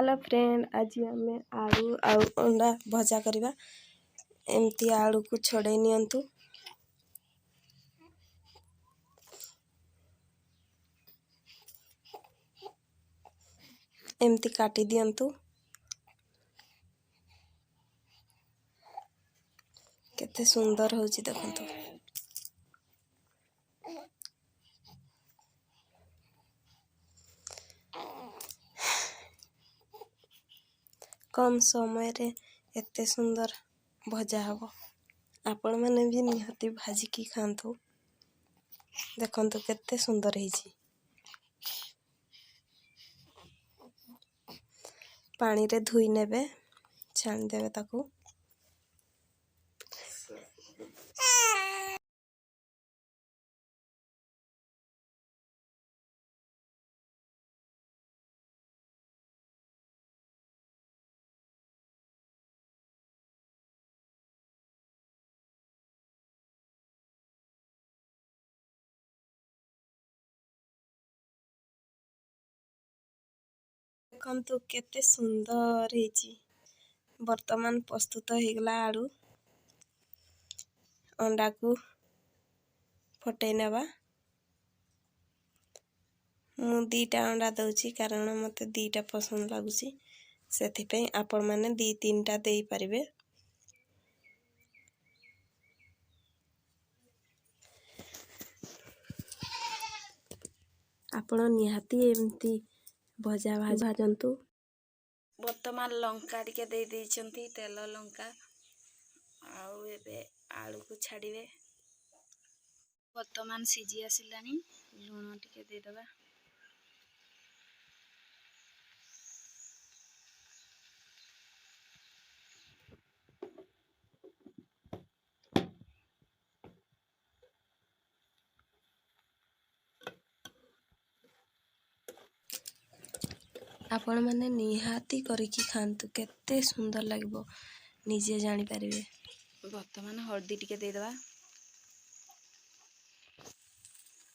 Hello friend, आज आम आलू आउ अंडा भजा करवा। एमती आलू को छड़े नियंतु। एमती काटी दियंतु। केते सुंदर होची देखंतु। कम समय रे एते सुंदर भजा हबो। आपण माने भी निहाती भाजी की खांतु। देखंतु केते सुंदर हेची। पानी रे धुई नेबे, छान देबे ताकू। देखंतु केते सुंदर हेची। वर्तमान प्रस्तुत हो गला आलू अंडा को फटे नेबा। मु दीटा अंडा दउची कारण मते दीटा पसंद लागुची। सेथि पे आपण माने दी तीनटा देई परिबे। आपण निहाती एमती भजा भाजंतु। वर्तमान लंका टिके दे देइचंती, तेल लंका आउ एबे आलू को छाड़िबे। वर्तमान सिजी आसिलानी, लूण टिके दे दबा। आपण माने निहाती करिकी खांतु, केते सुंदर लागबो निजे जानि परिबे। वर्तमान हल्दी टिके दे दबा।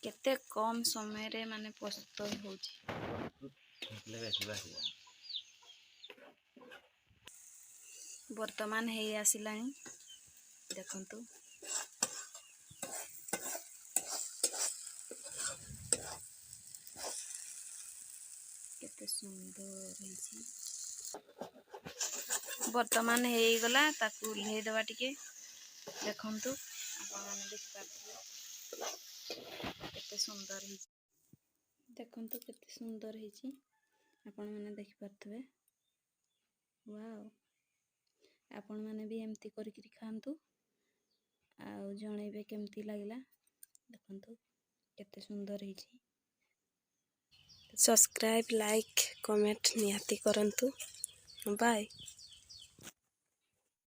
केते कम समय रे माने प्रस्तुत होची। वर्तमान हेई आसिलानी, देखंतु। केते सुंदर हेची। वर्तमान हेई गला, ताकू उल्हेई दबा टिके। देखंतु, आपण माने देखि पारथि। केते सुंदर हेची। देखंतु केते सुंदर हेची। आपण माने देखि पारथबे। वाओ। आपण माने भी एमती करिकरी खांतु। आउ जणेबे केमती लागला। देखंतु केते सुंदर हेची। सब्सक्राइब, लाइक, कमेंट निहाती करंतु। बाय।